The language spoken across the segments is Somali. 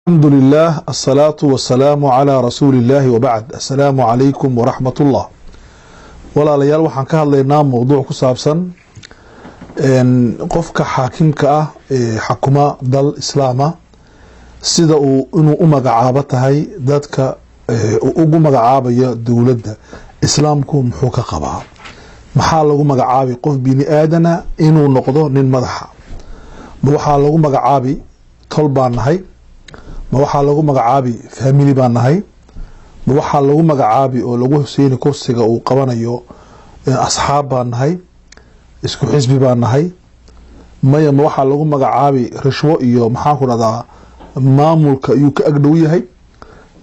الحمد لله الصلاة والسلام على رسول الله وبعد السلام عليكم ورحمة الله ولا ليال وحن كهذا موضوع كسابسا قفك حاكمك حكومة دل إسلاما سيدا إنه مقعابتها ذاتك مقعابية دولة إسلامكم حوك قبعا محال لغو مقعابي قف بني آدنا إنه نقضه نمدحا بوحال لغو مقعابي طلبان هاي ma waxaa lagu magacaabi family baan nahay ma waxaa lagu magacaabi oo lagu huseyni kursiga uu qabanayo asxaab baan nahay isku xisbi baan nahay maya ma waxaa lagu magacaabi rishwo iyo maxaa ku dhadaa maamulka uu ka agdhow yahay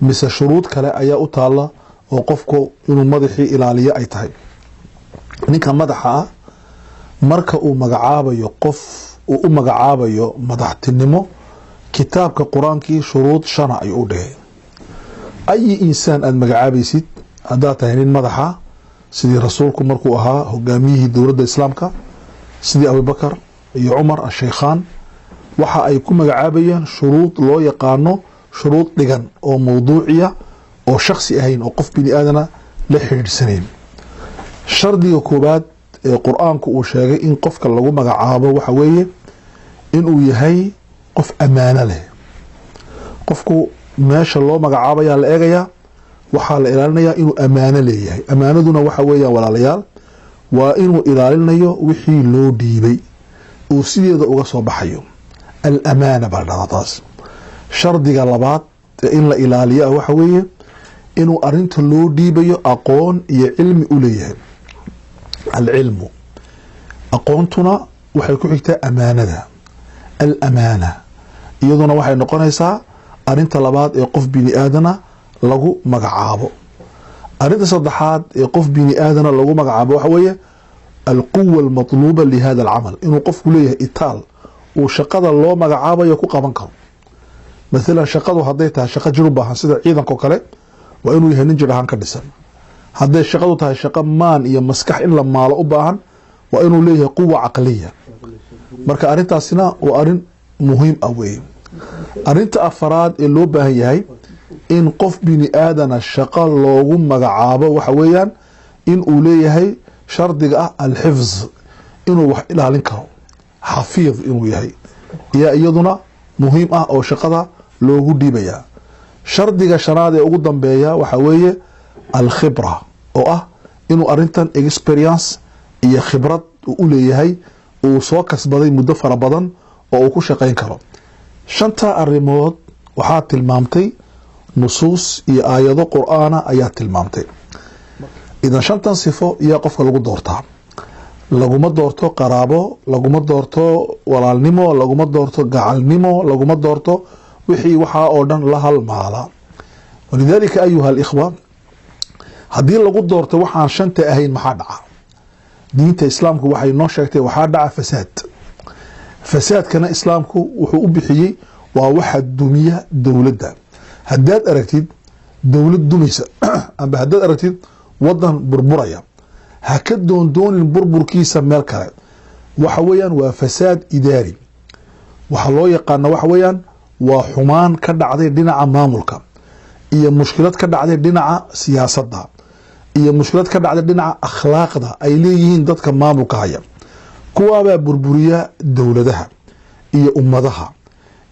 mise shuruud kale ayaa u taala oo qofku inuu madaxii ilaaliyo ay tahay ninka madaxa marka uu magacaabayo qof uu u magacaabayo madaxtinimo kitaabka quraanki shuruud shana ay u dhigay ay insaan aad magacaabaysid hadaa tahay nin madaxa sidii rasuulku markuu ahaa hogaamiyihii dowladda islaamka sidii Abu Bakar iyo Umar al-Sheekhan waxa ay ku magacaabayaan shuruud loo yaqaano shuruud dhigan oo mawduuciya oo shakhsi ahayn oo qof bini aadana la xiriirsaneen shardiga koobaad ee quraanku uu sheegay in qofka lagu magacaabo waxa weeye inuu yahay qof amaana leh qofku meesha loo magacaabaya la eegaya waxa la ilaalinayaa inuu amaana leeyahay amaanaduna waxa weeyaan walaalayaal waa inuu ilaalinayo wixii loo dhiibay oo sideeda uga soo baxayo al-amaana baadadaas shardiga labaad in la ilaaliyo waxa weeye inuu arinta loo dhiibayo aqoon iyo cilmi u leeyahay al-ilmu aqoontuna waxay ku xigtaa amaanada al-amaana iyaduna waxay noqonaysaa arinta labaad ee qof bini aadana lagu magacaabo arinta saddexaad ee qof bini aadana lagu magacaabo waxa weeye al-quwwa al-matluba li hada al-amal inuu qofku leeyahay itaal oo shaqada loo magacaabayo ku qaban karo mesela shaqadu haday tahay shaqo jir u baahan sida ciidanka kale waa inuu yahay nin jir ahaan ka dhisan haday shaqadu tahay shaqo maan iyo maskax in la maalo u baahan waa inuu leeyahay quwwa aqliya marka arintaasina waa arin muhiim ah weey arinta afraad ee loo baahan yahay in qof bini aadana shaqo loogu magacaabo waxa weeyaan in uu leeyahay shardiga ah al-hifz inuu wax ilaalin karo xafiid inuu yahay iyaduna muhiim ah oo shaqada loogu dhiibaya shardiga shanaad ee ugu dambeeya waxa weeye al-khibra oo ah inuu arintan experience iyo khibrad u leeyahay uu soo kasbaday muddo fara badan oo uu ku shaqeyn karo shanta arimood waxaa tilmaamtay nusuus iyo aayado quraana ayaa tilmaamtay idan shantan sifo iyo qofka lagu doortaa laguma doorto qaraabo laguma doorto walaalnimo laguma doorto gacalnimo laguma doorto wixii waxa oo dhan la halmaala walidaalika ayuha al-ikhwa hadii lagu doorto waxaan shanta ahayn maxaa dhaca diinta islaamku waxay noo sheegtay waxaa dhaca fasaadkana islaamku wuxuu u bixiyay waa waxa dumiya dawladda hadaad aragtid dawlad dumaysa amba hadaad aragtid wadan burburaya ha ka doondoonin burburkiisa meel kale waxa weeyaan waa fasaad idaari waxa loo yaqaan waxa weeyaan waa xumaan ka dhacday dhinaca maamulka iyo mushkilad ka dhacday dhinaca siyaasadda iyo mushkilad ka dhacday dhinaca akhlaaqda ay leeyihiin dadka maamulka haya kuwaaba burburiya dawladaha iyo ummadaha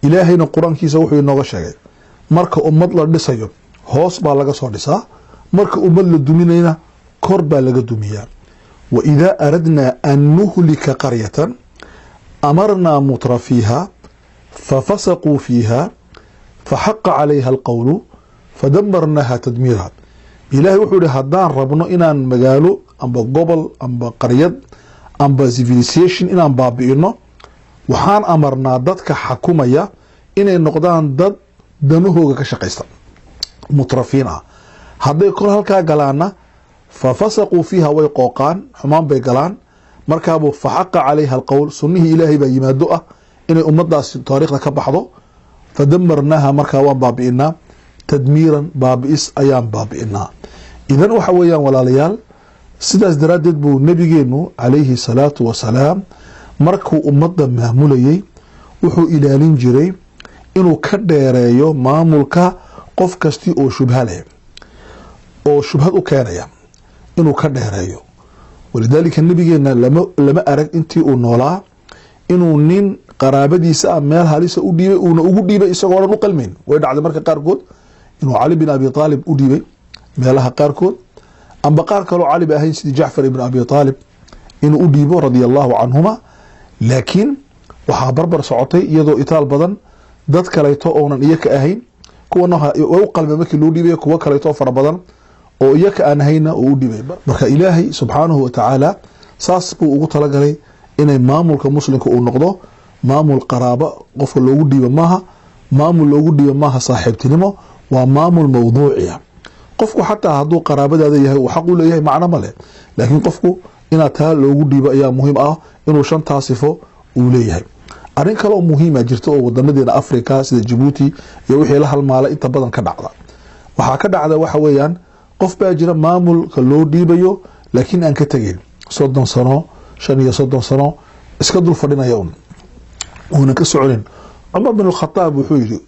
ilaahayna quraankiisa wuxuu inooga sheegay marka ummad la dhisayo hoos baa laga soo dhisaa marka ummad la duminayna kor baa laga dumiyaa wa idha aradna an nuhlika qaryatan amarna mutrafiha fafasaqu fiha fahaqqa alayha alqawlu fadammarnaha tadmira ilaahay wuxuu hadaan rabno inaan magaalo amba gobol amba qaryad amba civilization inaan baabi'ino waxaan amarnaa dadka xakumaya inay noqdaan dad danahooga ka shaqeysta mutrafiin ah haday kor halkaa galaana fafasaqu fiha way qooqaan xumaan bay galaan markaaba faxaqa calayha alqowl sunnihii ilaahay baa yimaado ah inay ummadaas taariikhda ka baxdo fadamarnaha markaa waan baabi'inaa tadmiiran baabi'is ayaan baabi'inaa idan waxa weeyaan walaalayaal sidaas daraadeed buu nabigeenu calayhi salaatu wasalaam markuu ummadda maamulayay wuxuu ilaalin jiray inuu ka dheereeyo maamulka qof kasti oo shubha leh oo shubhad u keenaya inuu ka dheereeyo. walidaalika nabigeena lama arag intii uu noolaa inuu nin qaraabadiisa ah meel halisa u dhiibay uuna ugu dhiibay isagoo dhan u qalmayn. way dhacday marka qaarkood inuu cali bin abi aalib u dhiibay meelaha qaarkood, amba qaar kaloo cali ba ahayn sidii jacfar ibn abi aalib inuu u dhiibo radia allahu canhuma. laakiin waxaa barbar socotay iyadoo itaal badan dad kaleeto oonan iyaka ahayn, kuwana way u qalmeen markii loo dhiibay, kuwa kaleeto fara badan oo iyaka aan hayna uu u dhibay. marka ilaahay subxaanahu watacaala saas buu ugu talagalay inay maamulka muslimka uu noqdo maamul qaraabo qofka loogu dhiibo maaha, maamul loogu dhiibo maaha saaxiibtinimo, waa maamul mawduuciya. qofku xataa hadduu qaraabadaada yahay uu xaq u leeyahay macno ma leh, laakiin qofku inaad taa loogu dhiibo ayaa muhiim ah, inuu shantaa sifo uu leeyahay. arrin kale oo muhiima jirta oo wadanadeena Afrika sida Djibouti iyo wixii la halmaalay inta badan ka dhacda. waxaa ka dhacda waxa weeyaan qof baa jira maamulka loo dhiibayo laakiin aan ka tagin 30 sano 35 sano iska dul fadhinaya uuna ka soconin. Umar bin al-Khattab wuxuu yiri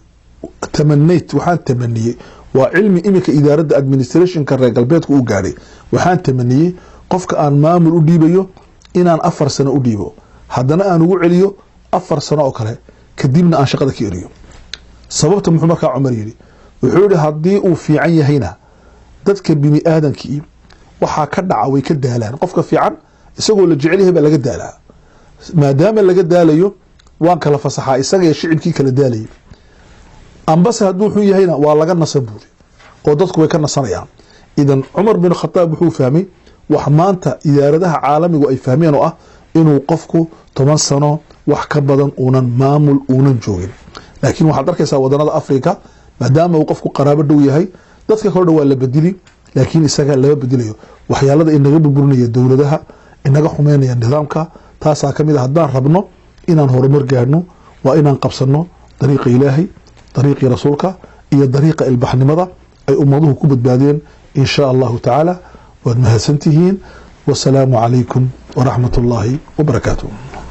tamanayt waxaan tamaniyay, waa cilmi imika idaaradda administration ka reer galbeedka uu gaaray, waxaan tamaniyay qofka aan maamul u dhiibayo inaan 4 sano u dhiibo, haddana aan ugu celiyo 4 sano oo kale, kadibna aan shaqada ka eriyo. sababta muxuu markaa Umar yiri, wuxuu yiri haddii uu fiican yahayna dadka bini aadamkii waxaa ka dhaca way ka daalaan. qofka fiican isagoo la jecel yahay baa laga daalaa, maadaama laga daalayo waan kala fasaxaa isaga iyo shicibkii kala daalayay. ambase hadduu xun yahayna waa laga nasabuuri oo dadku way ka nasanayaan. idan Umar bin Khattab wuxuu fahmay wax maanta idaaradaha caalamigu ay fahmeen oo ah inuu qofku 10 sano wax ka badan uunan maamul uunan joogin. laakiin waxaad arkaysaa wadanada Afrika maadaama uu qofku qaraabo dhow yahay dadka kale waa la bedeli, laakiin isaga laba bedelayo. waxyaalada inaga burburinaya dowladaha, inaga xumeynaya nidaamka, taasaa kamid ah. haddaan rabno inaan horumar gaarno waa inaan qabsano dariiqa ilaahay, dariiqii rasuulka iyo dariiqa ilbaxnimada ay ummaduhu ku badbaadeen in sha allahu tacaala. waad mahadsantihiin. wasalaamu calaykum waraxmat ullaahi wabarakaatuh.